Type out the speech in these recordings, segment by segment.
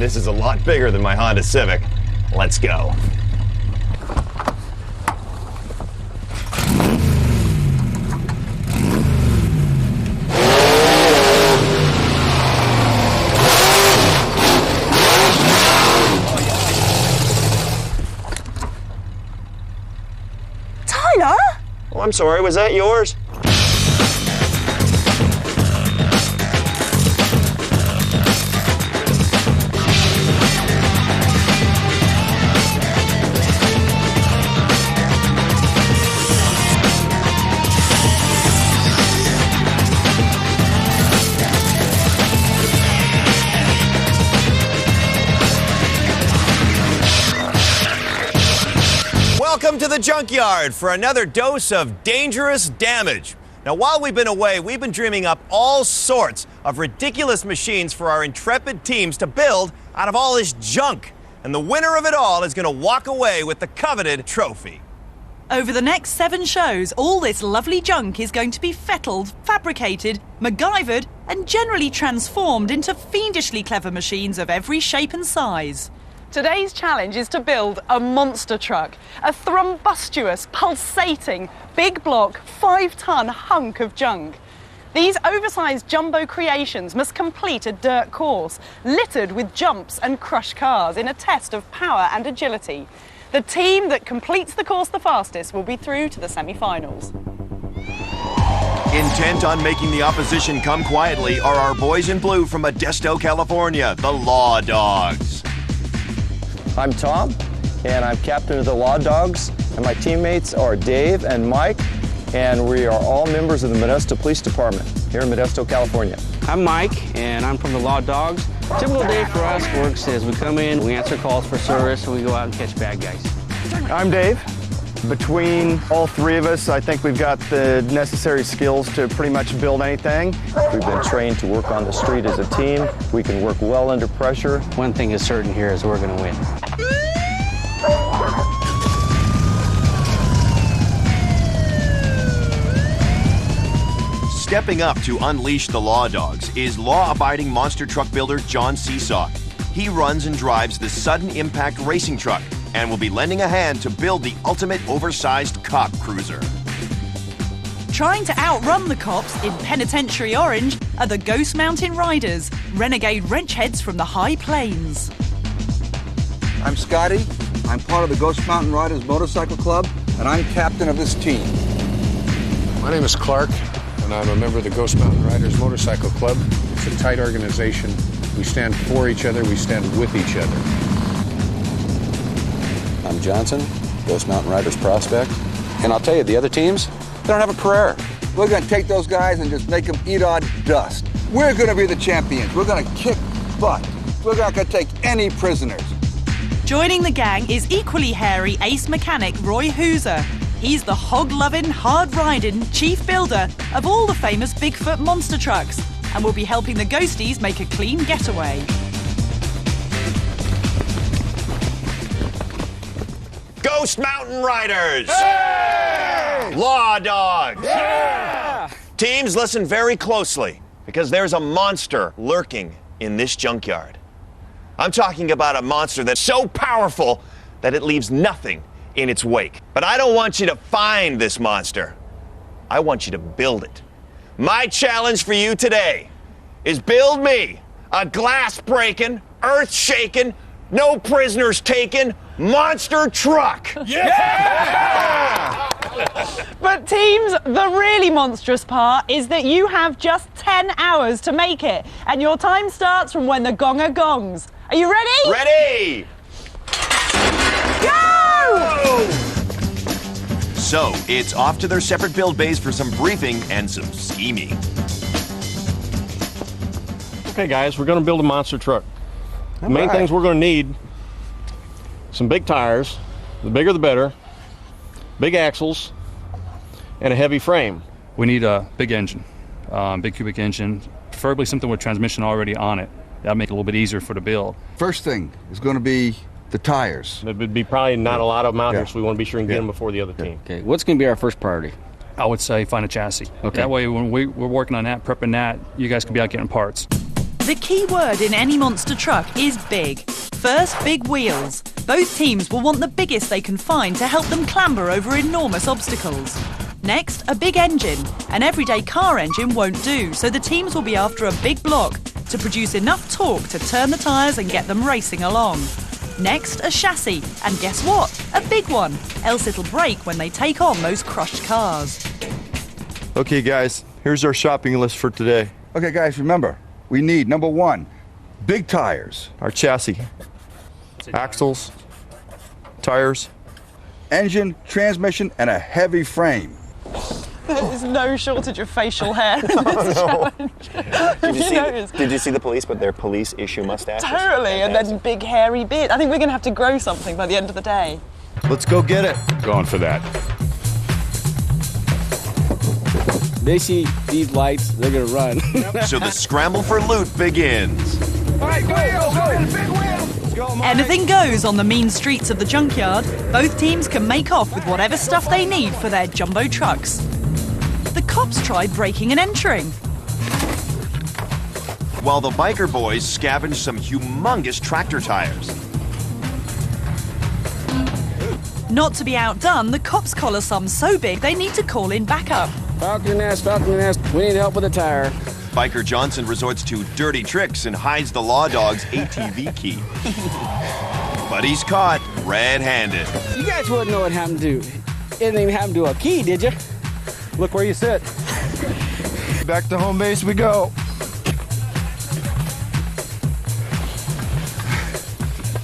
this is a lot bigger than my Honda Civic. Let's go. Tyler? Oh, I'm sorry, was that yours? Welcome to the junkyard for another dose of dangerous damage. Now, while we've been away, we've been dreaming up all sorts of ridiculous machines for our intrepid teams to build out of all this junk. And the winner of it all is going to walk away with the coveted trophy. Over the next 7 shows, all this lovely junk is going to be fettled, fabricated, MacGyvered, and generally transformed into fiendishly clever machines of every shape and size. Today's challenge is to build a monster truck, a thrombustious, pulsating, big block, 5-ton hunk of junk. These oversized jumbo creations must complete a dirt course, littered with jumps and crushed cars in a test of power and agility. The team that completes the course the fastest will be through to the semi-finals. Intent on making the opposition come quietly are our boys in blue from Modesto, California, the Law Dogs. I'm Tom, and I'm captain of the Law Dogs, and my teammates are Dave and Mike, and we are all members of the Modesto Police Department here in Modesto, California. I'm Mike, and I'm from the Law Dogs. Typical day for us works is we come in, we answer calls for service, and we go out and catch bad guys. I'm Dave. Between all 3 of us, I think we've got the necessary skills to pretty much build anything. We've been trained to work on the street as a team. We can work well under pressure. One thing is certain here is we're going to win. Stepping up to unleash the Law Dogs is law-abiding monster truck builder John Seesaw. He runs and drives the Sudden Impact racing truck and will be lending a hand to build the ultimate oversized cop cruiser. Trying to outrun the cops in penitentiary orange are the Ghost Mountain Riders, renegade wrench heads from the high plains. I'm Scotty. I'm part of the Ghost Mountain Riders Motorcycle Club, and I'm captain of this team. My name is Clark, and I'm a member of the Ghost Mountain Riders Motorcycle Club. It's a tight organization. We stand for each other, we stand with each other. I'm Johnson, Ghost Mountain Riders prospect. And I'll tell you, the other teams, they don't have a prayer. We're going to take those guys and just make them eat on dust. We're going to be the champions. We're going to kick butt. We're not going to take any prisoners. Joining the gang is equally hairy ace mechanic Roy Hooser. He's the hog-loving, hard-riding chief builder of all the famous Bigfoot monster trucks and will be helping the ghosties make a clean getaway. Ghost Mountain Riders! Hey! Law Dogs! Yeah! Teams, listen very closely, because there's a monster lurking in this junkyard. I'm talking about a monster that's so powerful that it leaves nothing in its wake. But I don't want you to find this monster. I want you to build it. My challenge for you today is build me a glass-breaking, earth-shaking, no prisoners taken monster truck. Yeah! But teams, the really monstrous part is that you have just 10 hours to make it, and your time starts from when the gonger gongs. Are you ready? Ready! Go! So, it's off to their separate build bays for some briefing and some scheming. Okay, guys, we're going to build a monster truck. The main things we're going to need: some big tires, the bigger the better, big axles, and a heavy frame. We need a big engine, big cubic engine, preferably something with transmission already on it. That'll make it a little bit easier for the build. First thing is going to be the tires. There would be probably not a lot of them out here, so we want to be sure and get them before the other team. Okay, what's going to be our first priority? I would say find a chassis. Okay. That way, when we're working on that, prepping that, you guys can be out getting parts. The key word in any monster truck is big. First, big wheels. Both teams will want the biggest they can find to help them clamber over enormous obstacles. Next, a big engine. An everyday car engine won't do, so the teams will be after a big block to produce enough torque to turn the tyres and get them racing along. Next, a chassis, and guess what? A big one, else it'll break when they take on those crushed cars. Okay, guys, here's our shopping list for today. Okay, guys, remember, we need, number one, big tires, Our chassis, axles, tires. engine, transmission, and a heavy frame. There's no shortage of facial hair in this challenge. Did you see the police with their police issue mustaches? Totally, and then big hairy beard. I think we're going to have to grow something by the end of the day. Let's go get it. Going for that. They see these lights, they're gonna run. So the scramble for loot begins. Anything goes on the mean streets of the junkyard. Both teams can make off with whatever stuff they need for their jumbo trucks. The cops tried breaking and entering. While the biker boys scavenge some humongous tractor tires. Not to be outdone, the cops collar some so big they need to call in backup. Falcon nest, we need help with a tire. Biker Johnson resorts to dirty tricks and hides the Law Dog's ATV key. But he's caught red-handed. You guys wouldn't know what happened to. It didn't even happen to a key, did you? Look where you sit. Back to home base we go.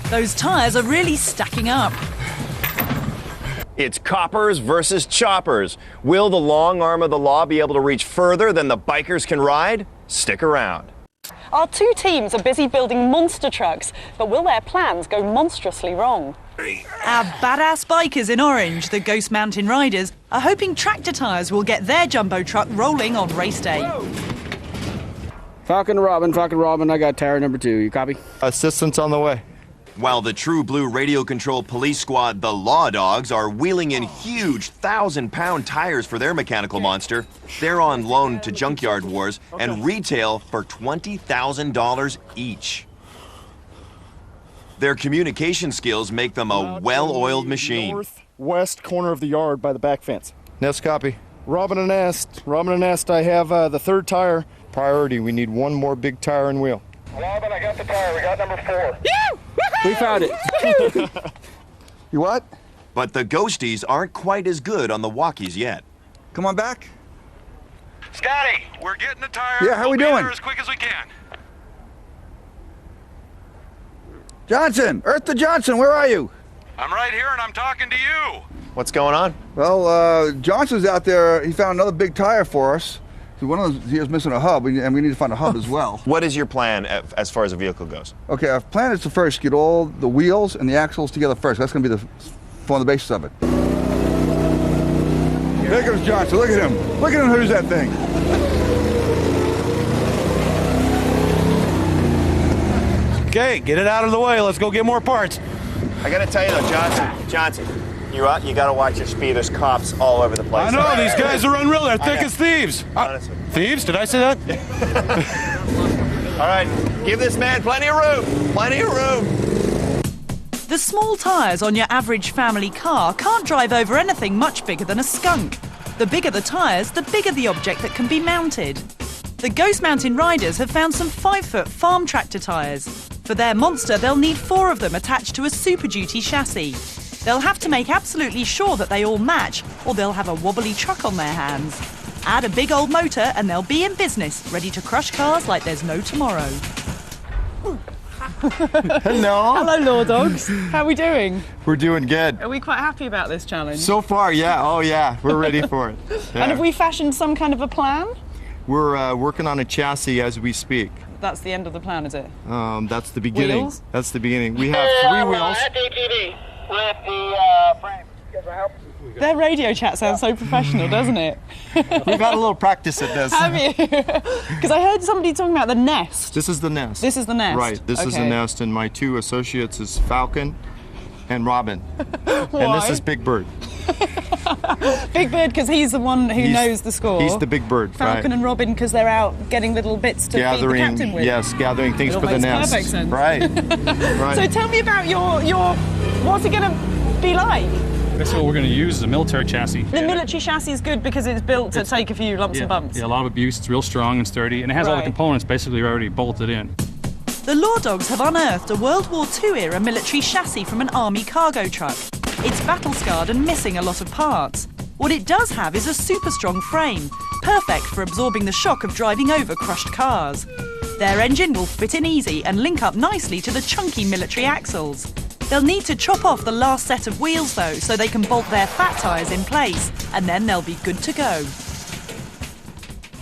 Those tyres are really stacking up. It's coppers versus choppers. Will the long arm of the law be able to reach further than the bikers can ride? Stick around. Our two teams are busy building monster trucks, but will their plans go monstrously wrong? Our badass bikers in orange, the Ghost Mountain Riders, are hoping tractor tyres will get their jumbo truck rolling on race day. Falcon to Robin, I got tire number 2. You copy? Assistance on the way. While the True Blue radio-controlled police squad, the Law Dogs, are wheeling in huge 1,000-pound tires for their mechanical monster, they're on loan to Junkyard Wars and retail for $20,000 each. Their communication skills make them a well-oiled machine. Northwest corner of the yard by the back fence. Nest copy. Robin and Nest, I have the third tire. Priority, we need one more big tire and wheel. Robin, I got the tire. We got number 4. We found it. You what? But the ghosties aren't quite as good on the walkies yet. Come on back. Scotty, we're getting the tire. Yeah, how we We'll be doing? there as quick as we can. Johnson, Eartha Johnson, where are you? I'm right here and I'm talking to you. What's going on? Well, Johnson's out there. He found another big tire for us. So one of those, he was missing a hub, and we need to find a hub as well. What is your plan as far as a vehicle goes? Okay, our plan is to first get all the wheels and the axles together first. That's going to be form the basis of it. There comes Johnson. Look at him. Look at him. Who's that thing? Okay, get it out of the way. Let's go get more parts. I gotta tell you though, Johnson, you gotta watch your speed. There's cops all over the place. I know, these guys are unreal. They're thick as thieves. Honestly. Thieves? Did I say that? All right, give this man plenty of room. Plenty of room. The small tyres on your average family car can't drive over anything much bigger than a skunk. The bigger the tyres, the bigger the object that can be mounted. The Ghost Mountain Riders have found some 5-foot farm tractor tyres. For their monster, they'll need 4 of them attached to a Super Duty chassis. They'll have to make absolutely sure that they all match, or they'll have a wobbly truck on their hands. Add a big old motor and they'll be in business, ready to crush cars like there's no tomorrow. Hello. Hello, Law Dogs. How are we doing? We're doing good. Are we quite happy about this challenge? So far, yeah. Oh, yeah. We're ready for it. Yeah. And have we fashioned some kind of a plan? We're working on a chassis as we speak. That's the end of the plan, is it? That's the beginning. Wheels? That's the beginning. We have 3 wheels. At ATV with the frame. You guys want help? Their radio chat sounds so professional, doesn't it? We've had a little practice at this. Have you? Because I heard somebody talking about the nest. This is the nest. This is the nest? Right, this is the Okay. nest, and my 2 associates is Falcon and Robin. Why? And this is Big Bird. Big Bird because he's the one who knows the score. He's the big bird. Falcon right. and Robin because they're out getting little bits to feed the captain with. Yes, gathering things It for all the makes nest. perfect sense. Right. Right. So tell me about your what's it going to be like? That's what we're going to use, is a military chassis. The military chassis is good because it's built to take a few lumps and bumps. Yeah, a lot of abuse. It's real strong and sturdy, and it has all the components basically already bolted in. The Law Dogs have unearthed a World War II-era military chassis from an army cargo truck. It's battle-scarred and missing a lot of parts. What it does have is a super-strong frame, perfect for absorbing the shock of driving over crushed cars. Their engine will fit in easy and link up nicely to the chunky military axles. They'll need to chop off the last set of wheels, though, so they can bolt their fat tyres in place, and then they'll be good to go.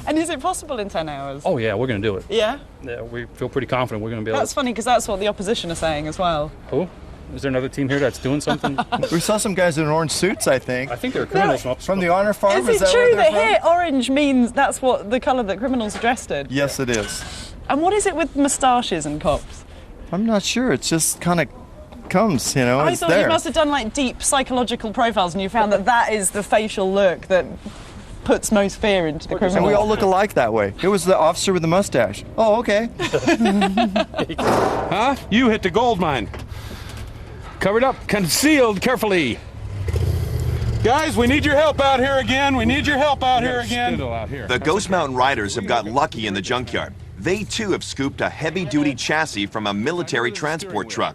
And is it possible in 10 hours? Oh, yeah, we're going to do it. Yeah? Yeah, we feel pretty confident we're going to be able That's funny because that's what the opposition are saying as well. Oh, is there another team here that's doing something? We saw some guys in orange suits, I think. I think they're criminals from the honor farm. Is it true that here orange means that's what the colour that criminals are dressed in? Yes, it is. And what is it with moustaches and cops? I'm not sure. It's just kind of comes, you know. I it's thought there. you must have done like deep psychological profiles and you found that that is the facial look that puts most fear into the criminal. And we all look alike that way. It was the officer with the mustache. Oh, okay. Huh? You hit the gold mine. Covered up, concealed carefully. Guys, we need your help out here again. We need your help out here again. Out here. The Ghost Mountain Riders have got lucky in the junkyard. They too have scooped a heavy-duty chassis from a military transport truck.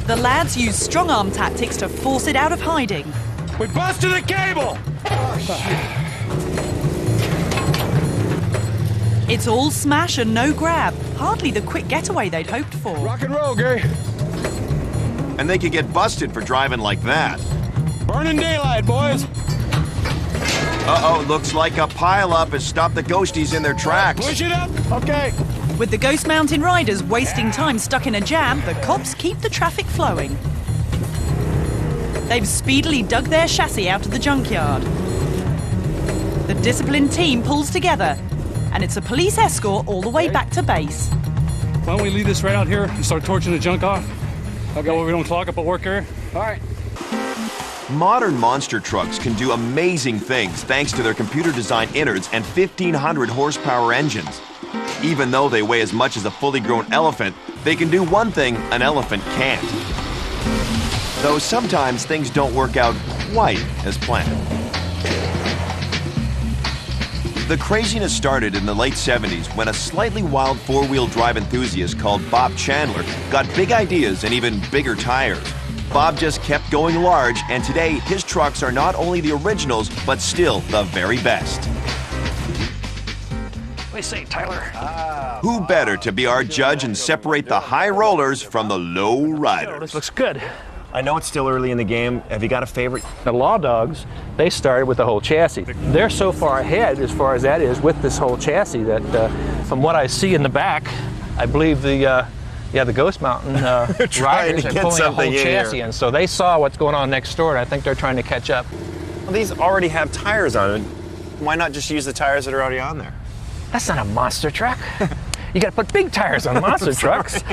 The lads use strong-arm tactics to force it out of hiding. We busted the cable! It's all smash and no grab. Hardly the quick getaway they'd hoped for. Rock and roll, Gary. And they could get busted for driving like that. Burning daylight, boys. Uh-oh, looks like a pileup has stopped the ghosties in their tracks. Push it up. Okay. With the Ghost Mountain Riders wasting time stuck in a jam, the cops keep the traffic flowing. They've speedily dug their chassis out of the junkyard. The disciplined team pulls together, and it's a police escort all the way back to base. Why don't we leave this right out here and start torching the junk off? Okay, well, we don't clog up at work here. All right. Modern monster trucks can do amazing things thanks to their computer-designed innards and 1,500 horsepower engines. Even though they weigh as much as a fully grown elephant, they can do one thing an elephant can't. Though sometimes things don't work out quite as planned. The craziness started in the late 70s when a slightly wild four-wheel drive enthusiast called Bob Chandler got big ideas and even bigger tires. Bob just kept going large, and today his trucks are not only the originals, but still the very best. What do you say, Tyler? Who better to be our judge and separate the high rollers from the low riders? This looks good. I know it's still early in the game. Have you got a favorite? The Law Dogs, they started with the whole chassis. They're so far ahead as far as that is with this whole chassis that from what I see in the back, I believe the Ghost Mountain riders are pulling a whole chassis in. So they saw what's going on next door, and I think they're trying to catch up. Well, these already have tires on it. Why not just use the tires that are already on there? That's not a monster truck. You got to put big tires on monster trucks.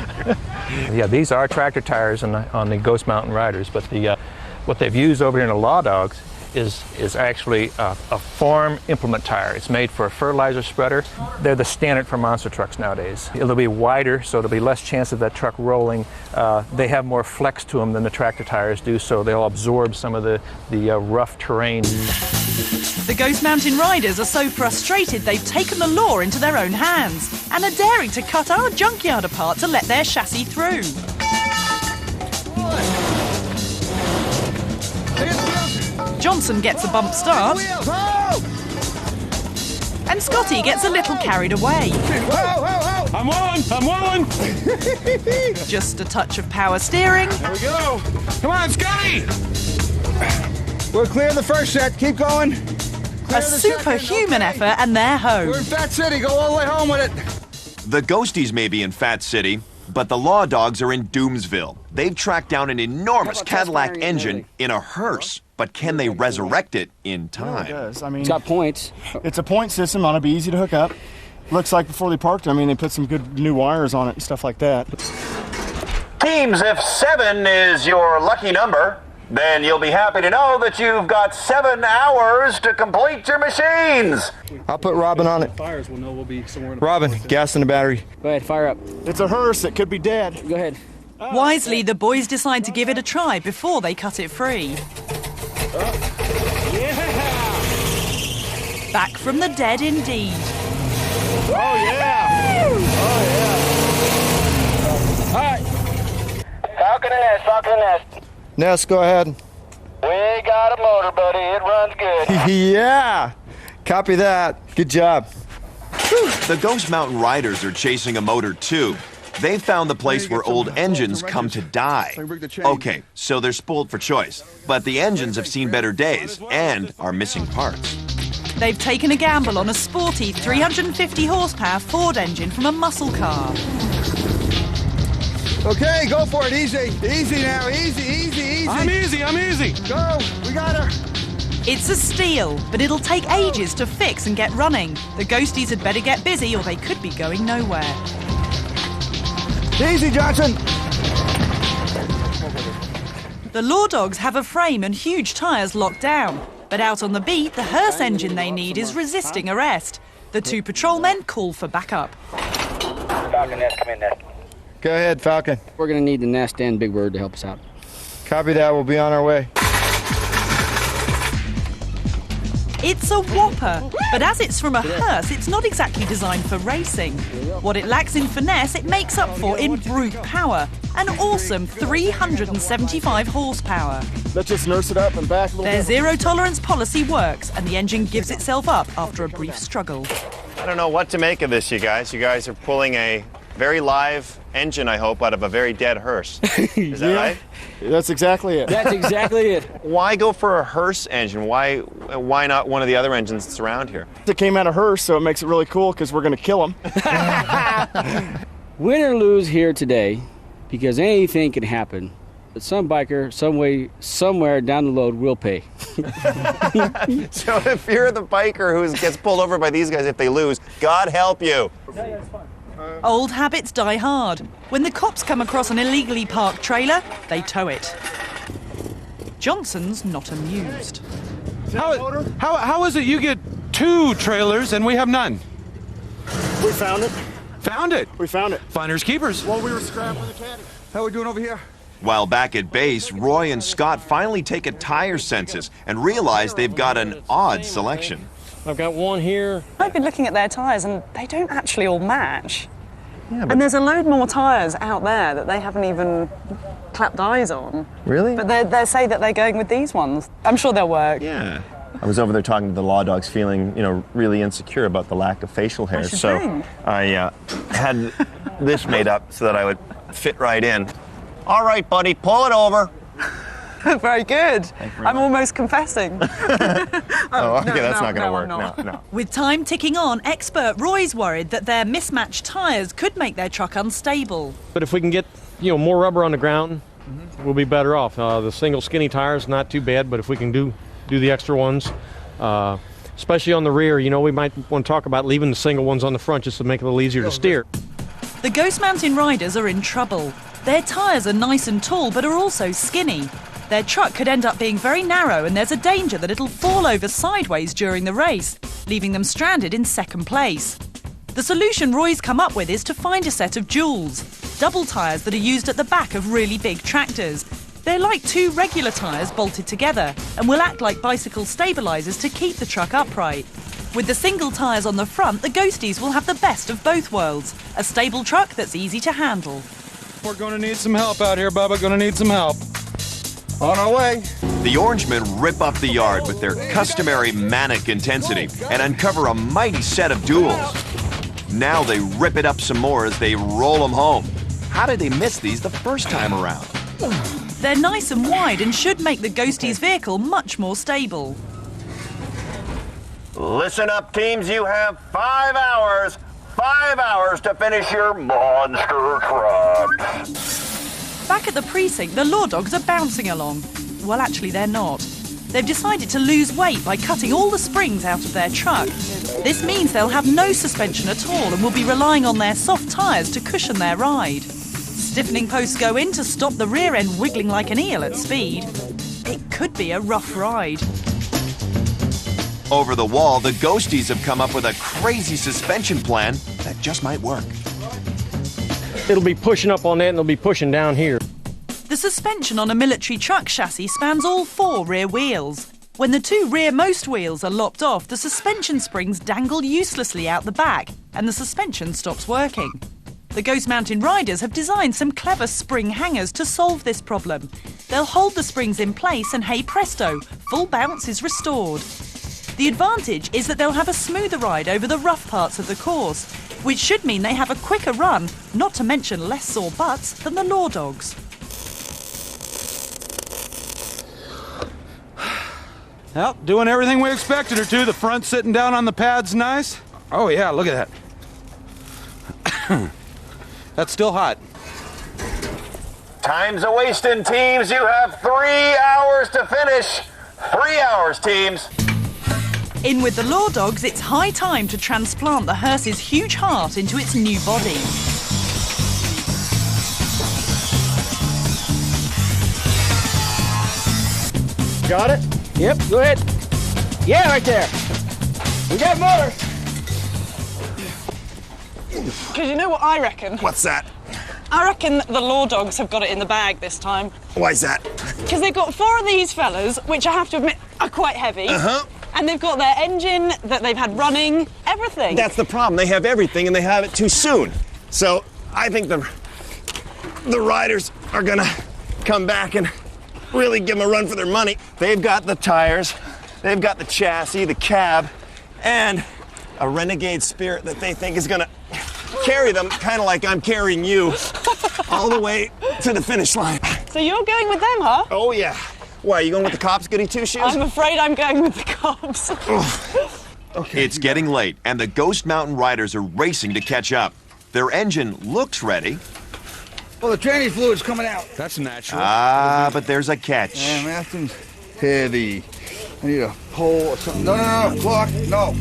Yeah, these are tractor tires on the Ghost Mountain Riders, but what they've used over here in the Law Dogs is actually a farm implement tire. It's made for a fertilizer spreader. They're the standard for monster trucks nowadays. It'll be wider, so there'll be less chance of that truck rolling. They have more flex to them than the tractor tires do, so they'll absorb some of the rough terrain. The Ghost Mountain Riders are so frustrated they've taken the law into their own hands and are daring to cut our junkyard apart to let their chassis through. Johnson gets a bump start, and Scotty gets a little carried away. I'm willing. Just a touch of power steering. There we go. Come on, Scotty. We're clear the first set. Keep going. A superhuman effort, and they're home. We're in Fat City. Go all the way home with it. The Ghosties may be in Fat City, but the Law Dogs are in Doomsville. They've tracked down an enormous Cadillac engine in a hearse, but can they resurrect it in time? It does. I mean, It's got points. it's a point system. Ought to be easy to hook up. Looks like before they parked, I mean, they put some good new wires on it and stuff like that. Teams, if 7 is your lucky number, Then you'll be happy to know that you've got 7 hours to complete your machines. I'll put Robin on it. Fires will know we'll be somewhere. Robin, gas in the battery. Go ahead, fire up. It's a hearse. It could be dead. Go ahead. Wisely, the boys decide to give it a try before they cut it free. Back from the dead indeed. Oh, yeah! Oh, All right. Falcon and Nest, Falcon and Nest. Ness, go ahead. We got a motor, buddy. It runs good. Yeah! Copy that. Good job. The Ghost Mountain Riders are chasing a motor too. They found the place where old engines come to die. Okay, so they're spoiled for choice. But the engines have seen better days and are missing parts. They've taken a gamble on a sporty 350 horsepower Ford engine from a muscle car. Okay, go for it. Easy. Easy now. Easy, easy, easy. I'm easy. Go. We got her. It's a steal, but it'll take ages to fix and get running. The ghosties had better get busy or they could be going nowhere. Easy, Johnson. The Law Dogs have a frame and huge tyres locked down. But out on the beat, the hearse engine they need is resisting arrest. The 2 patrolmen call for backup. Falcon Nest, come in, Nest. Go ahead, Falcon. We're going to need the Nest and Big Bird to help us out. Copy that. We'll be on our way. It's a whopper, but as it's from a hearse, it's not exactly designed for racing. What it lacks in finesse, it makes up for in brute power. An awesome 375 horsepower. Let's just nurse it up and back a little Their bit. zero-tolerance policy works, and the engine gives itself up after a brief struggle. I don't know what to make of this, you guys. You guys are pulling a very live engine, I hope, out of a very dead hearse. Is that right? That's exactly it. That's exactly it. Why go for a hearse engine? Why not one of the other engines that's around here? It came out of hearse, so it makes it really cool because we're going to kill them. Win or lose here today, because anything can happen. But some biker, some way, somewhere down the road will pay. So if you're the biker who gets pulled over by these guys if they lose, God help you. Old habits die hard. When the cops come across an illegally parked trailer, they tow it. Johnson's not amused. How is it you get 2 trailers and we have none? We found it. Found it? We found it. Finders keepers. Well, we were scrapping the caddy. How are we doing over here? While back at base, Roy and Scott finally take a tire census and realize they've got an odd selection. I've got one here. I've been looking at their tyres and they don't actually all match. Yeah, and there's a load more tyres out there that they haven't even clapped eyes on. Really? But they say that they're going with these ones. I'm sure they'll work. Yeah. I was over there talking to the Law Dogs, feeling, really insecure about the lack of facial hair. So I had this made up so that I would fit right in. All right, buddy, pull it over. Very good. I'm almost confessing. Okay, that's not going to work. No. With time ticking on, expert Roy's worried that their mismatched tyres could make their truck unstable. But if we can get, more rubber on the ground, we'll be better off. The single skinny tires, not too bad, but if we can do the extra ones, especially on the rear, we might want to talk about leaving the single ones on the front just to make it a little easier to steer. The Ghost Mountain Riders are in trouble. Their tyres are nice and tall, but are also skinny. Their truck could end up being very narrow, and there's a danger that it'll fall over sideways during the race, leaving them stranded in second place. The solution Roy's come up with is to find a set of duals, double tyres that are used at the back of really big tractors. They're like 2 regular tyres bolted together and will act like bicycle stabilisers to keep the truck upright. With the single tyres on the front, the Ghosties will have the best of both worlds, a stable truck that's easy to handle. We're going to need some help out here, Bubba. Going to need some help. On our way. The Orangemen rip up the yard with their customary manic intensity and uncover a mighty set of duels. Now they rip it up some more as they roll them home. How did they miss these the first time around? They're nice and wide and should make the Ghosties' vehicle much more stable. Listen up, teams. You have 5 hours. 5 hours to finish your monster truck. Back at the precinct, the Law Dogs are bouncing along. Well, actually, they're not. They've decided to lose weight by cutting all the springs out of their truck. This means they'll have no suspension at all and will be relying on their soft tyres to cushion their ride. Stiffening posts go in to stop the rear end wiggling like an eel at speed. It could be a rough ride. Over the wall, the ghosties have come up with a crazy suspension plan that just might work. It'll be pushing up on that and it'll be pushing down here. The suspension on a military truck chassis spans all 4 rear wheels. When the 2 rearmost wheels are lopped off, the suspension springs dangle uselessly out the back and the suspension stops working. The Ghost Mountain riders have designed some clever spring hangers to solve this problem. They'll hold the springs in place and hey presto, full bounce is restored. The advantage is that they'll have a smoother ride over the rough parts of the course, which should mean they have a quicker run, not to mention less sore butts than the Law Dogs. Well, doing everything we expected her to. The front sitting down on the pad's nice. Oh yeah, look at that. That's still hot. Time's a-wasting, teams. You have 3 hours to finish. 3 hours, teams. In with the Law Dogs, it's high time to transplant the hearse's huge heart into its new body. Got it? Yep, go ahead. Yeah, right there. We got more. Because you know what I reckon? What's that? I reckon the Law Dogs have got it in the bag this time. Why's that? Because they've got 4 of these fellas, which I have to admit are quite heavy. Uh-huh. And they've got their engine that they've had running, everything. That's the problem. They have everything and they have it too soon. So I think the riders are gonna come back and really give them a run for their money. They've got the tires, they've got the chassis, the cab, and a renegade spirit that they think is gonna carry them, kind of like I'm carrying you, all the way to the finish line. So you're going with them, huh? Oh yeah. Why, are you going with the cops, goody two-shoes? I'm afraid I'm going with the cops. Okay. It's getting late, and the Ghost Mountain riders are racing to catch up. Their engine looks ready. Well, the tranny fluid's coming out. That's natural. But there's a catch. Man, that thing's heavy. I need a pole or something. No, clock, no.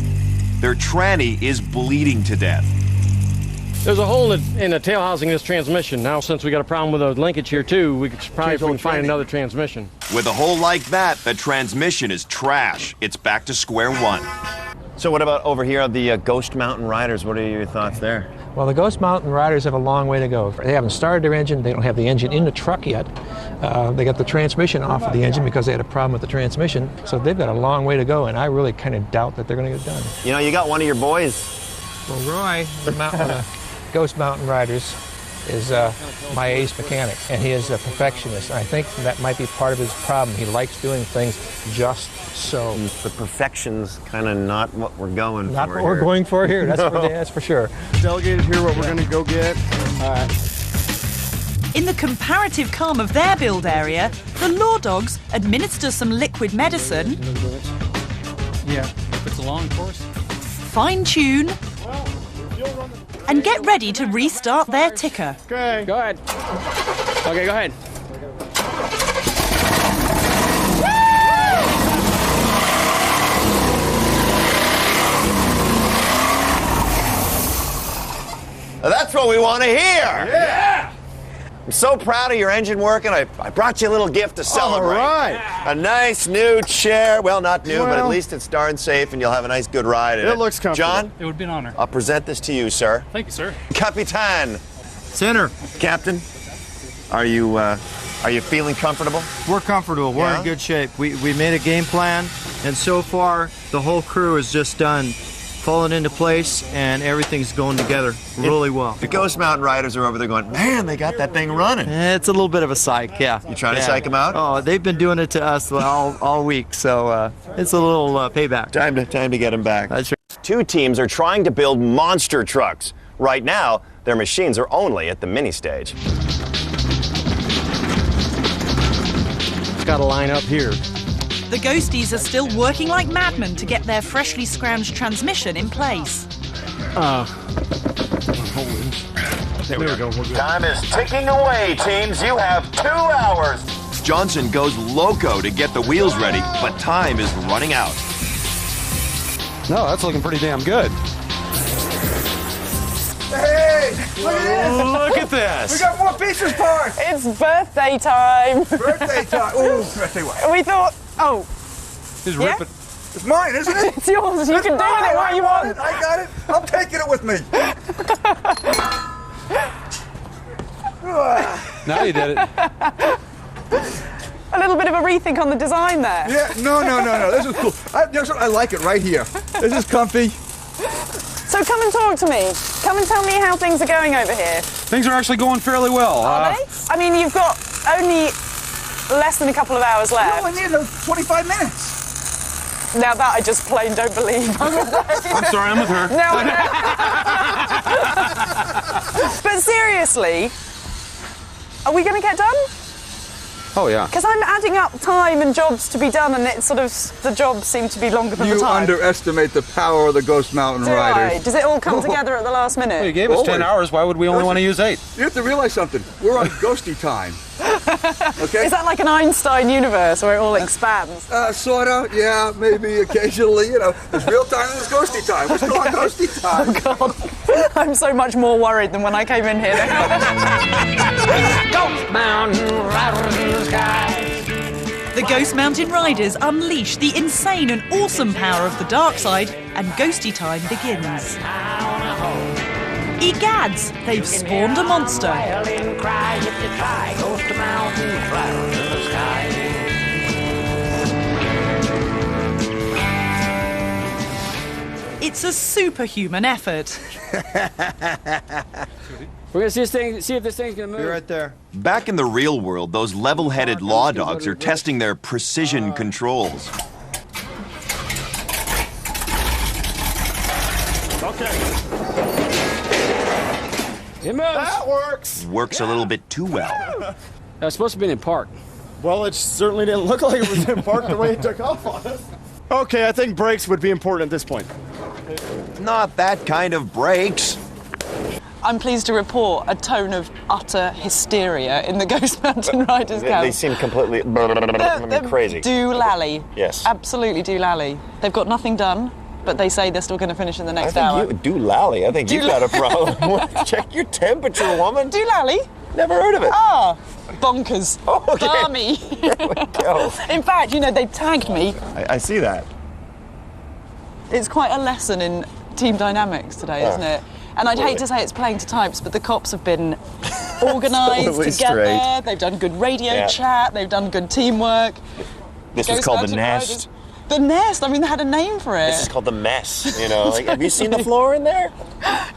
Their tranny is bleeding to death. There's a hole in the tail housing of this transmission. Now, since we got a problem with the linkage here too, we could probably find another transmission. With a hole like that, the transmission is trash. It's back to square one. So what about over here on the Ghost Mountain Riders? What are your thoughts there? Well, the Ghost Mountain Riders have a long way to go. They haven't started their engine. They don't have the engine in the truck yet. They got the transmission off of the engine because they had a problem with the transmission. So they've got a long way to go, and I really kind of doubt that they're going to get it done. You know, you got one of your boys. Well, Roy, the Ghost Mountain Riders, is my ace mechanic, and he is a perfectionist. And I think that might be part of his problem. He likes doing things just so. The perfection's kind of not what we're going for. Not what we're going for here, that's for sure. Delegated here what we're going to go get. All right. In the comparative calm of their build area, the Law Dogs administer some liquid medicine. Yeah, if it's a long course. Fine-tune. And get ready to restart their ticker. Okay. Go ahead. Okay, go ahead. That's what we want to hear. Yeah. I'm so proud of your engine working. I brought you a little gift to celebrate. All right. A nice new chair. Well, not new, but at least it's darn safe, and you'll have a nice, good ride in it. It looks comfortable. John? It would be an honor. I'll present this to you, sir. Thank you, sir. Capitan. Center. Captain, are you feeling comfortable? We're comfortable. We're Yeah? in good shape. We made a game plan, and so far the whole crew has just done falling into place, and everything's going together really well. The Ghost Mountain Riders are over there going, man, they got that thing running. It's a little bit of a psych, yeah. You trying to psych them out? Oh, they've been doing it to us all week, so it's a little payback. Time to get them back. That's right. 2 teams are trying to build monster trucks. Right now, their machines are only at the mini stage. It's got to line up here. The Ghosties are still working like madmen to get their freshly scrounged transmission in place. There we go. Time is ticking away, teams. You have 2 hours. Johnson goes loco to get the wheels ready, but time is running out. No, that's looking pretty damn good. Hey, look at this. Look at this? We got more pieces, Park. It's birthday time. Birthday time. Ooh, birthday what? We thought, oh. Just Yeah? rip it. It's mine, isn't it? It's yours. You can do with it what you want. I got it. I'm taking it with me. Now you did it. A little bit of a rethink on the design there. Yeah, no. This is cool. I like it right here. This is comfy. So come and talk to me. Come and tell me how things are going over here. Things are actually going fairly well. Are they? I mean, you've got only less than a couple of hours left. No, I need 25 minutes. Now that I just plain don't believe. I'm sorry, I'm with her. No. But seriously, are we going to get done? Oh, yeah. Because I'm adding up time and jobs to be done, and it's sort of, the jobs seem to be longer than the You time. underestimate the power of the Ghost Mountain Do Riders. I? Does it all come together at the last minute? Well, you gave us 10 hours. Why would we only want to use 8? You have to realize something. We're on ghosty time. Okay? Is that like an Einstein universe where it all expands? Sort of, yeah, maybe occasionally, There's real time and there's ghosty time. We're still on ghosty time. Oh, God. I'm so much more worried than when I came in here. Ghost Mountain Riders in the sky. The Ghost Mountain Riders unleash the insane and awesome power of the dark side, and ghosty time begins. Egads, they've spawned a monster. It's a superhuman effort. We're gonna see if this thing's gonna move. Be right there. Back in the real world, those level-headed law dogs are testing their precision controls. Okay. It moves. That works. Works a little bit too well. That was supposed to be in park. Well, it certainly didn't look like it was in park the way it took off on us. Okay, I think brakes would be important at this point. Not that kind of brakes. I'm pleased to report a tone of utter hysteria in the Ghost Mountain Riders camp. They seem completely crazy. Doolally. Yes. Absolutely doolally. They've got nothing done, but they say they're still going to finish in the next hour. Doolally. I think you've got a problem. Check your temperature, woman. Doolally? Never heard of it. Ah, bonkers. Oh, okay. Barmy. There we go. In fact, they tagged me. I see that. It's quite a lesson in team dynamics today, isn't it? And I'd hate to say it's playing to types, but the cops have been organised Totally to get straight. there. They've done good radio chat. They've done good teamwork. This is Ghost called the Mountain nest. Riders. The nest. I mean, they had a name for it. This is called the mess. Have you seen the floor in there?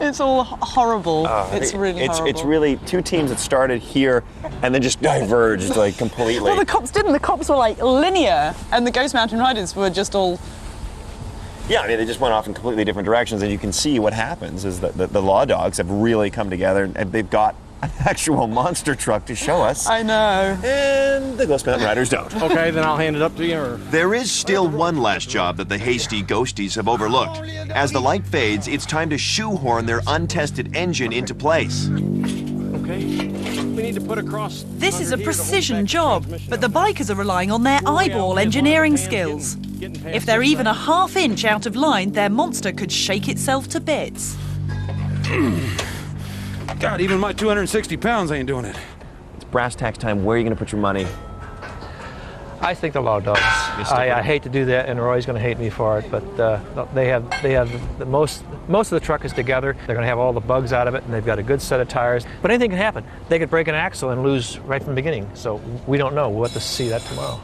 It's all horrible. It's really horrible. It's really two teams that started here and then just diverged completely. Well, the cops didn't. The cops were linear, and the Ghost Mountain Riders were just all. Yeah, I mean, they just went off in completely different directions, and you can see what happens is that the law dogs have really come together, and they've got an actual monster truck to show us. I know. And the Ghost Mountain Riders don't. Okay, then I'll hand it up to you. Or... There is still one last job that the hasty ghosties have overlooked. As the light fades, it's time to shoehorn their untested engine into place. Okay. We need to put across. This is a precision job, but the bikers are relying on their eyeball engineering skills. If they're even a half inch out of line, their monster could shake itself to bits. God, even my 260 pounds ain't doing it. It's brass tacks time. Where are you going to put your money? I think the law dogs. I hate to do that, and Roy's going to hate me for it. But they have the most of the truck is together. They're going to have all the bugs out of it, and they've got a good set of tires. But anything can happen. They could break an axle and lose right from the beginning. So we don't know. We'll have to see that tomorrow.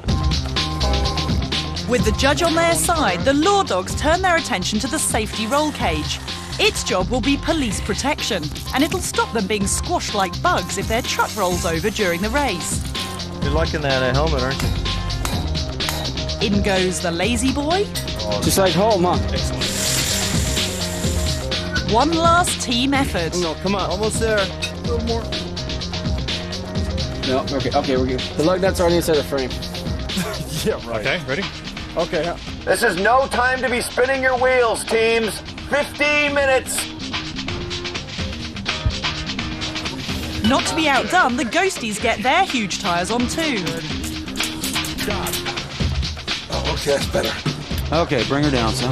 With the judge on their side, the law dogs turn their attention to the safety roll cage. Its job will be police protection, and it'll stop them being squashed like bugs if their truck rolls over during the race. You're liking that helmet, aren't you? In goes the lazy boy. Just like home, huh? One last team effort. No, come on. Almost there. A little more. No, okay, we're good. The lug nuts are on the inside of the frame. Yeah, right. Okay, ready? Okay. This is no time to be spinning your wheels, teams. 15 minutes. Not to be outdone, the ghosties get their huge tyres on too. Oh, okay, that's better. Okay, bring her down, son.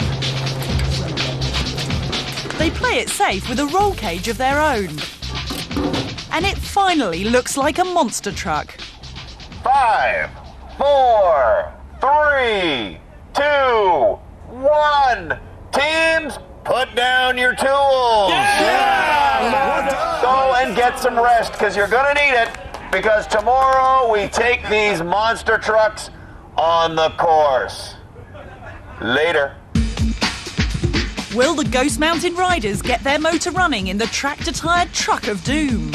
They play it safe with a roll cage of their own. and it finally looks like a monster truck. 5, 4, 3, 2, 1. Teams, put down your tools. Yeah! Go and get some rest, because you're going to need it, because tomorrow we take these monster trucks on the course. Later. Will the Ghost Mountain Riders get their motor running in the tractor-tired truck of doom?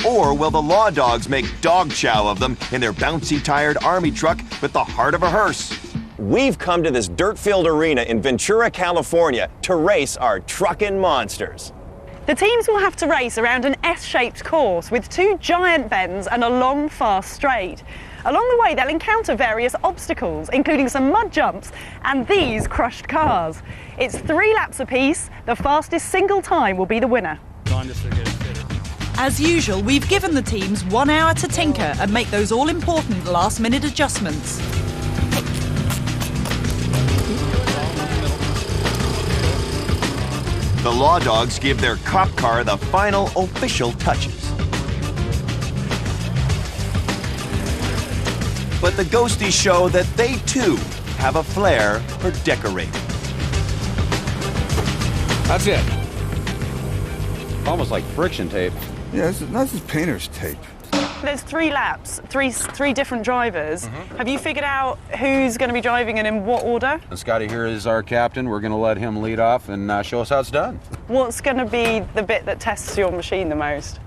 Or will the Law Dogs make dog chow of them in their bouncy-tired army truck with the heart of a hearse? We've come to this dirt-filled arena in Ventura, California to race our truckin' monsters. The teams will have to race around an S-shaped course with 2 giant bends and a long, fast straight. Along the way, they'll encounter various obstacles, including some mud jumps and these crushed cars. It's 3 laps apiece. The fastest single time will be the winner. As usual, we've given the teams 1 hour to tinker and make those all-important last-minute adjustments. The Law Dogs give their cop car the final official touches. But the Ghosties show that they, too, have a flair for decorating. That's it. Almost like friction tape. Yeah, this is painter's tape. There's 3 laps, three different drivers. Have you figured out who's going to be driving and in what order? And Scotty here is our captain. We're going to let him lead off and show us how it's done. What's going to be the bit that tests your machine the most?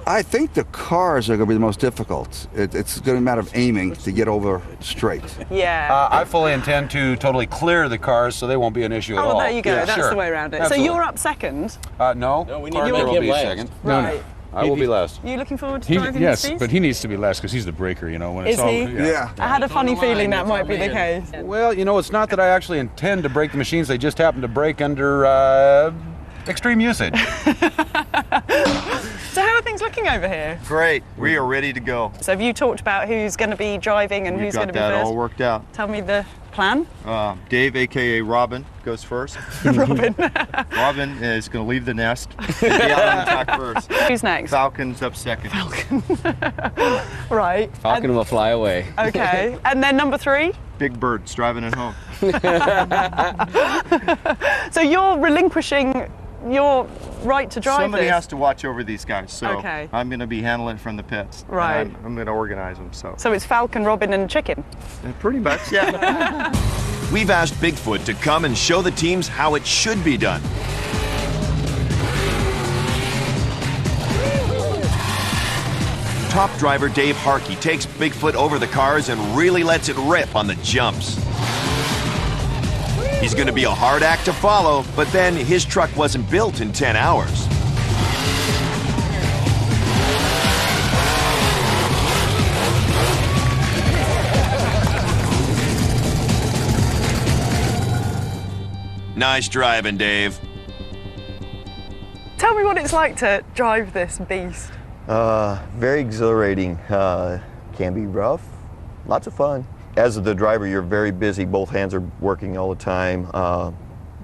I think the cars are going to be the most difficult. It's going to be a matter of aiming to get over straight. Yeah. I fully intend to totally clear the cars so they won't be an issue at all. Oh, there you go. Yeah, That's sure. the way around it. Absolutely. So you're up second? No, we Clark will be second. Right. I will be last. Are you looking forward to driving Yes, these? but he needs to be last because he's the breaker, you know. When it's Is all, he? Yeah. I had a funny feeling that might be the case. Well, you know, it's not that I actually intend to break the machines. They just happen to break under extreme usage. So how are things looking over here? Great. We are ready to go. So have you talked about who's going to be driving and We've who's got going to be that first? all worked out. Tell me the plan. Dave, a.k.a. Robin, goes first. Robin. Robin is going to leave the nest and be out on the track first. Who's next? Falcon's up second. Right. Falcon will fly away. Okay. And then number 3? Big Bird's driving it home. So you're relinquishing your right to drive Somebody this? has to watch over these guys, so Okay. I'm going to be handling it from the pits. Right. And I'm going to organize them, so. So it's Falcon, Robin and Chicken? Pretty much, yeah. We've asked Bigfoot to come and show the teams how it should be done. Top driver Dave Harkey takes Bigfoot over the cars and really lets it rip on the jumps. He's going to be a hard act to follow, but then his truck wasn't built in 10 hours. Nice driving, Dave. Tell me what it's like to drive this beast. Very exhilarating. Can be rough. Lots of fun. As the driver, you're very busy. Both hands are working all the time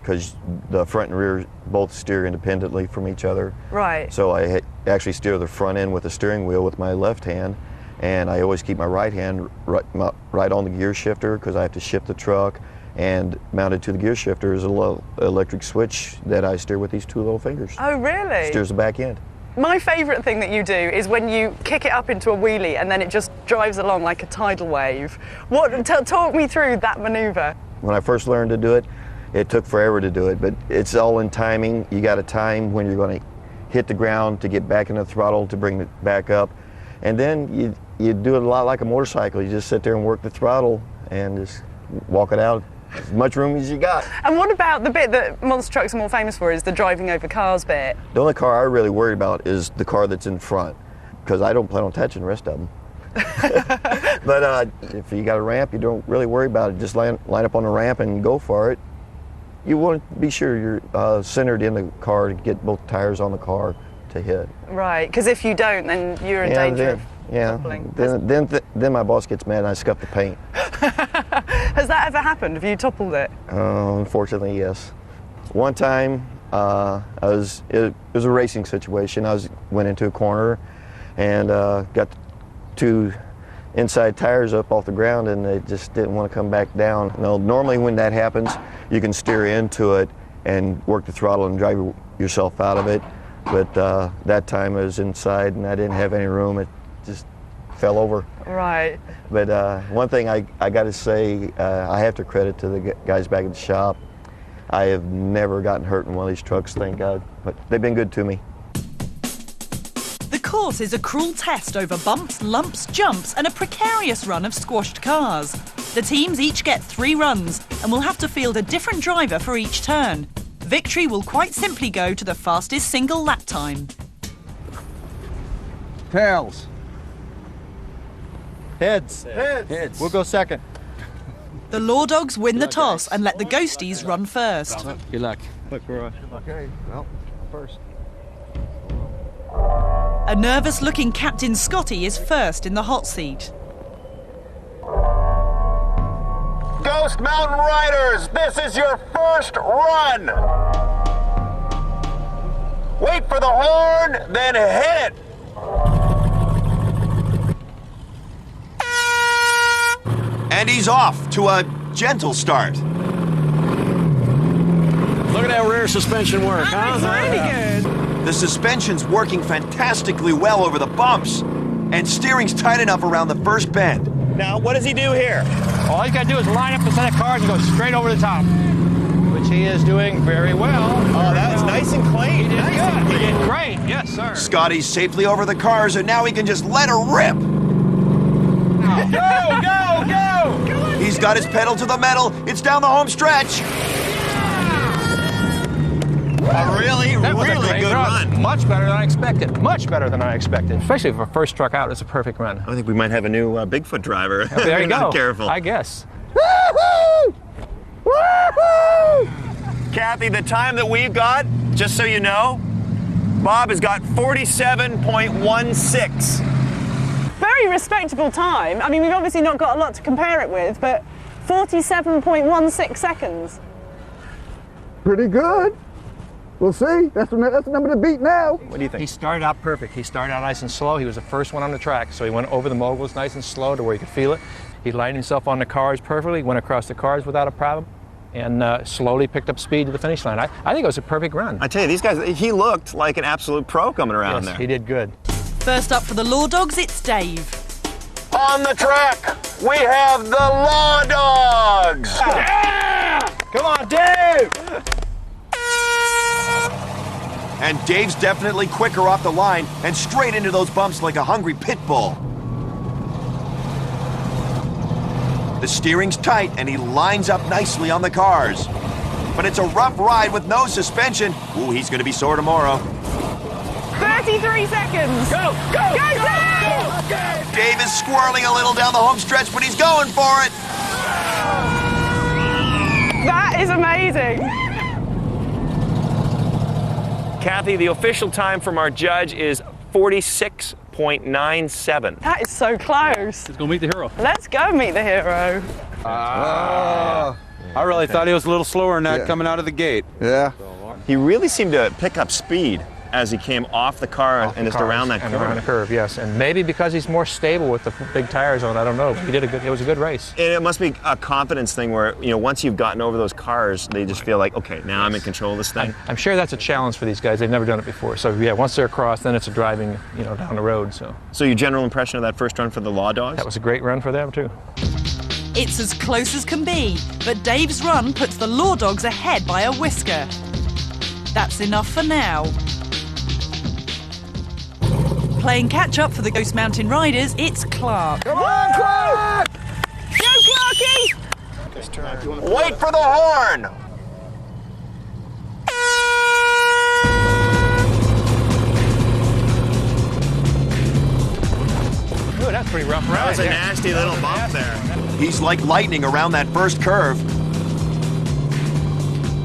because the front and rear both steer independently from each other. Right. So I actually steer the front end with the steering wheel with my left hand, and I always keep my right hand right on the gear shifter because I have to shift the truck. And mounted to the gear shifter is a little electric switch that I steer with these 2 little fingers. Oh, really? Steers the back end. My favourite thing that you do is when you kick it up into a wheelie and then it just drives along like a tidal wave. Talk me through that manoeuvre. When I first learned to do it, it took forever to do it, but it's all in timing. You got to time when you're going to hit the ground to get back in the throttle to bring it back up. And then you do it a lot like a motorcycle. You just sit there and work the throttle and just walk it out. As much room as you got. And what about the bit that monster trucks are more famous for is the driving over cars bit? The only car I really worry about is the car that's in front because I don't plan on touching the rest of them. But if you got a ramp, you don't really worry about it. Just line up on the ramp and go for it. You want to be sure you're centered in the car to get both tires on the car to hit. Right, because if you don't, then you're in danger of toppling. Then my boss gets mad and I scuff the paint. Has that ever happened? Have you toppled it? Unfortunately, yes. One time, It was a racing situation. Went into a corner and got two inside tires up off the ground, and they just didn't want to come back down. Normally when that happens, you can steer into it and work the throttle and drive yourself out of it. But that time I was inside and I didn't have any room. It just fell over. Right. But one thing I got to say, I have to credit to the guys back at the shop. I have never gotten hurt in one of these trucks, thank God. But they've been good to me. The course is a cruel test over bumps, lumps, jumps and a precarious run of squashed cars. The teams each get 3 runs and will have to field a different driver for each turn. Victory will quite simply go to the fastest single lap time. Tails. Heads. Heads. We'll go second. The Law Dogs win the toss and let the Ghosties run first. Good luck. Look, Roy. Okay, well, first. A nervous-looking Captain Scotty is first in the hot seat. Ghost Mountain Riders, this is your first run. Wait for the horn, then hit it. And he's off to a gentle start. Look at that rear suspension work, huh? Really good. The suspension's working fantastically well over the bumps, and steering's tight enough around the first bend. Now, what does he do here? All he's got to do is line up the set of cars and go straight over the top, which he is doing very well. Oh, that was nice and clean. He did good. He did great. Yes, sir. Scotty's safely over the cars, and now he can just let her rip. Go, go, go! He's got his pedal to the metal. It's down the home stretch. A really good run. Much better than I expected. Much better than I expected. Especially for a first truck out, it's a perfect run. I think we might have a new Bigfoot driver. There you go. Not careful. I guess. Woohoo! Woohoo! Kathy, the time that we've got, just so you know, Bob has got 47.16. Very respectable time. I mean, we've obviously not got a lot to compare it with, but 47.16 seconds. Pretty good. We'll see. That's the number to beat now. What do you think? He started out perfect. He started out nice and slow. He was the first one on the track, so he went over the moguls nice and slow to where he could feel it. He lined himself on the cars perfectly, went across the cars without a problem, and slowly picked up speed to the finish line. I think it was a perfect run. I tell you, these guys, he looked like an absolute pro coming around there. He did good. First up for the Law Dogs, it's Dave. On the track, we have the Law Dogs. Yeah! Come on, Dave! And Dave's definitely quicker off the line and straight into those bumps like a hungry pit bull. The steering's tight and he lines up nicely on the cars. But it's a rough ride with no suspension. Ooh, he's going to be sore tomorrow. 33 seconds. Go, go, go, go, Dave! go. Dave is swirling a little down the home stretch, but he's going for it. That is amazing. Kathy, the official time from our judge is 46.97. That is so close. Let's go meet the hero. Let's go meet the hero. I really thought he was a little slower than that coming out of the gate. Yeah. He really seemed to pick up speed as he came off the car and just around that and curve. around the curve, yes. And maybe because he's more stable with the big tires on, I don't know. He did it was a good race. And it must be a confidence thing where, you know, once you've gotten over those cars, they just feel like, okay, now I'm in control of this thing. I'm sure that's a challenge for these guys. They've never done it before. So yeah, once they're across, then it's a driving, you know, down the road. So your general impression of that first run for the Law Dogs? That was a great run for them too. It's as close as can be, but Dave's run puts the Law Dogs ahead by a whisker. That's enough for now. Playing catch-up for the Ghost Mountain Riders, it's Clark. Come on, Clark! Go, Clarky! Wait for the horn! Ooh, that's pretty rough ride. That was a nasty little bump there. He's like lightning around that first curve.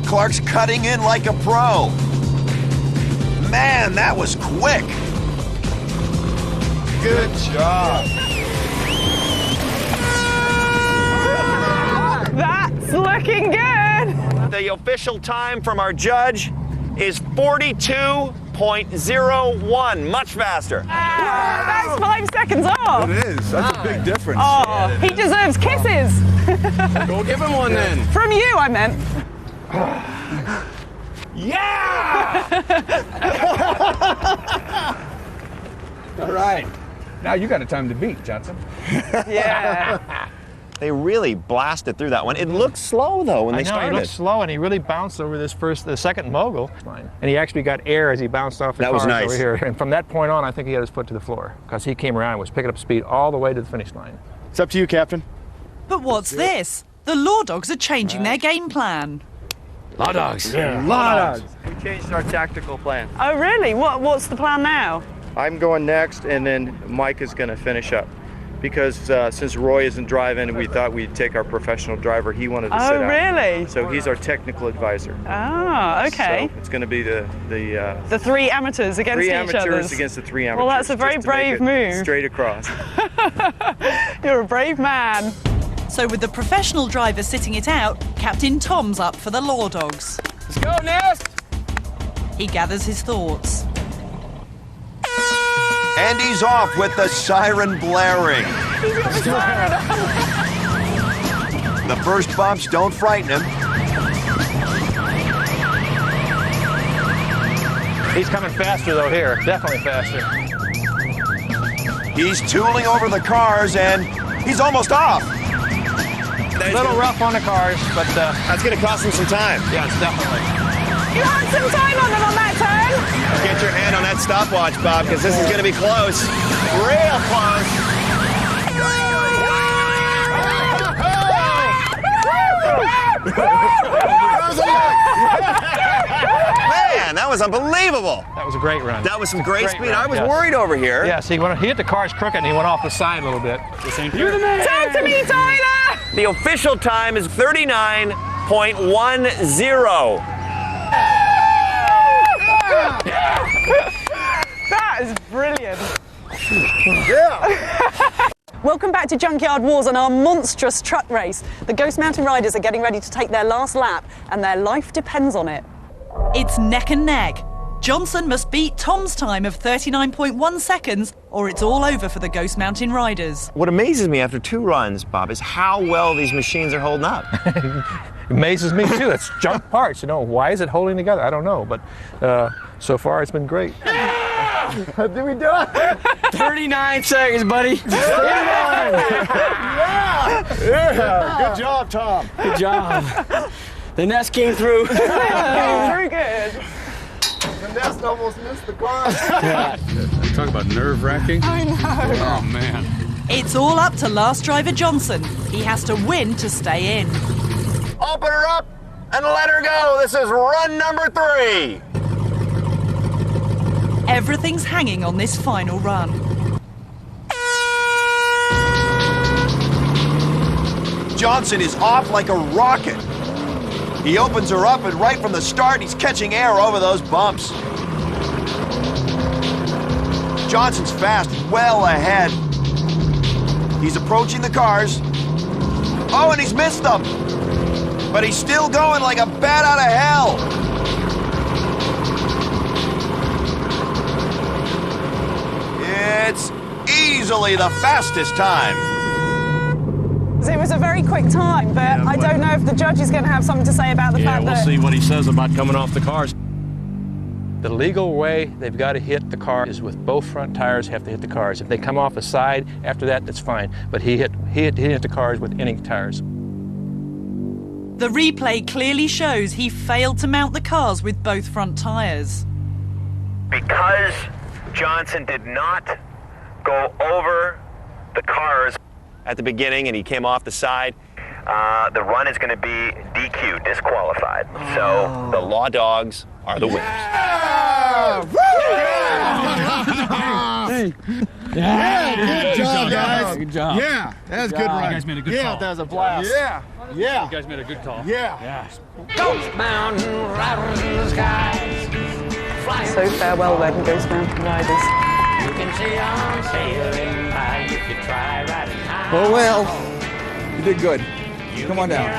Clark's cutting in like a pro. Man, that was quick. Good job. That's looking good. The official time from our judge is 42.01. Much faster. That's 5 seconds off. It is. That's a big difference. Oh, he deserves kisses. Go give him one then. From you, I meant. Yeah! All right. Now you got a time to beat, Johnson. Yeah. They really blasted through that one. It looked slow though when they started. He looked slow, and he really bounced over the second mogul. And he actually got air as he bounced off the cars over here. And from that point on, I think he had his foot to the floor because he came around and was picking up speed all the way to the finish line. It's up to you, Captain. But what's this? The Law Dogs are changing their game plan. Law Dogs. Yeah. Law Dogs. We changed our tactical plan. Oh, really? What's the plan now? I'm going next, and then Mike is going to finish up. Because since Roy isn't driving, we thought we'd take our professional driver. He wanted to sit out. Oh, really? So he's our technical advisor. Ah, okay. So it's going to be the three amateurs against each other. 3 amateurs against the 3 amateurs. Well, that's a very brave move. Straight across. You're a brave man. So with the professional driver sitting it out, Captain Tom's up for the Law Dogs. Let's go, Nest! He gathers his thoughts. And he's off with the siren blaring. The first bumps don't frighten him. He's coming faster though here, definitely faster. He's tooling over the cars and he's almost off. A little rough on the cars, but that's going to cost him some time. Yes, definitely. You had some time on them on that turn. Get your hand on that stopwatch, Bob, because this is going to be close. Real close. Man, that was unbelievable. That was a great run. That was some great speed. Run, I was worried over here. Yes, he hit the cars crooked and he went off the side a little bit. You're the man. Talk to me, Tyler. The official time is 39.10. That is brilliant. Yeah. Welcome back to Junkyard Wars and our monstrous truck race. The Ghost Mountain Riders are getting ready to take their last lap, and their life depends on it. It's neck and neck. Johnson must beat Tom's time of 39.1 seconds, or it's all over for the Ghost Mountain Riders. What amazes me after 2 runs, Bob, is how well these machines are holding up. Amazes me too. It's junk parts, Why is it holding together? I don't know, but so far it's been great. Did we do it? 39 seconds, buddy. 39. Yeah. Good job, Tom. Good job. The Nest came through. Very good. The Nest almost missed the car. Yeah. You talk about nerve-wracking. I know. Oh, man. It's all up to last driver Johnson. He has to win to stay in. Open her up and let her go. This is run number 3. Everything's hanging on this final run. Johnson is off like a rocket. He opens her up, and right from the start, he's catching air over those bumps. Johnson's fast, well ahead. He's approaching the cars. Oh, and he's missed them. But he's still going like a bat out of hell. It's easily the fastest time. It was a very quick time, but I don't know if the judge is going to have something to say about the fact that... we'll see what he says about coming off the cars. The legal way they've got to hit the car is with both front tires have to hit the cars. If they come off a side after that, that's fine. But he hit the cars with any tires. The replay clearly shows he failed to mount the cars with both front tires. Because Johnson did not go over the cars at the beginning and he came off the side, the run is going to be DQ, disqualified. So the Law Dogs are the winners. Yeah, good job, guys. Good job. Yeah, that was a good run. You guys made a good call. Yeah, that was a blast. Yeah. You guys made a good call. Yeah. Ghost Mountain Riders in the skies. So farewell then, Ghost Mountain Riders. You can see I'm sailing high if you try riding high. Well, you did good. Come on down.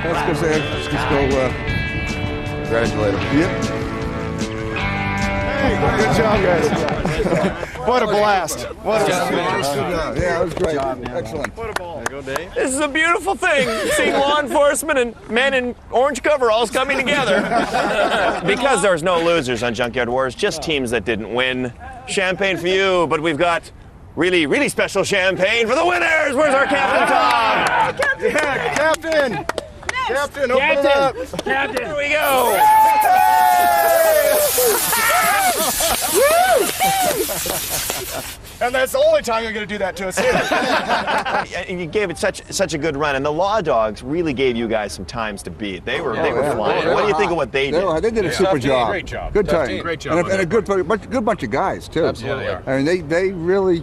Let's go say, let's go congratulate him. Yep. Hey, good job, guys. What a blast. What a Yeah, that was great. Excellent. This is a beautiful thing, seeing law enforcement and men in orange coveralls coming together. Because there's no losers on Junkyard Wars, just teams that didn't win. Champagne for you, but we've got really, really special champagne for the winners. Where's our Captain Tom? Yeah, Captain! Captain, open it up! Captain! Here we go! And that's the only time you're going to do that to us here. And you gave it such a good run, and the Law Dogs really gave you guys some times to beat. They were flying. What do you think of what they did? They did a super job. Great job. Good time. Great job. And a good bunch of guys too. Absolutely. I mean, they really.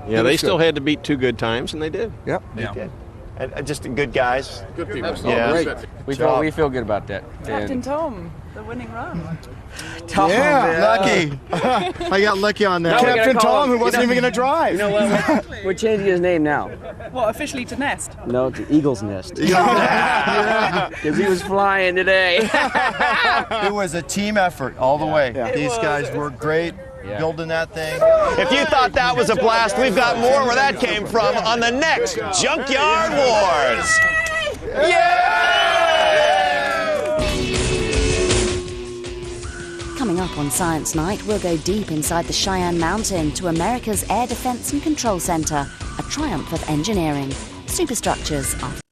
Yeah, they still had to beat 2 good times, and they did. Yep. They did. And just good guys. Good people. Yeah. Great. We feel good about that. Captain Tom, the winning run. Tom, lucky. I got lucky on that. Captain Tom, who wasn't even going to drive. You know what? We're changing his name now. What, officially to Nest? No, to Eagle's Nest. Because he was flying today. It was a team effort all the way. These guys worked great. Building that thing. If you thought that was a blast, we've got more where that came from on the next Junkyard Wars. Coming up on Science Night, we'll go deep inside the Cheyenne Mountain to America's Air Defense and Control Center, a triumph of engineering. Superstructures after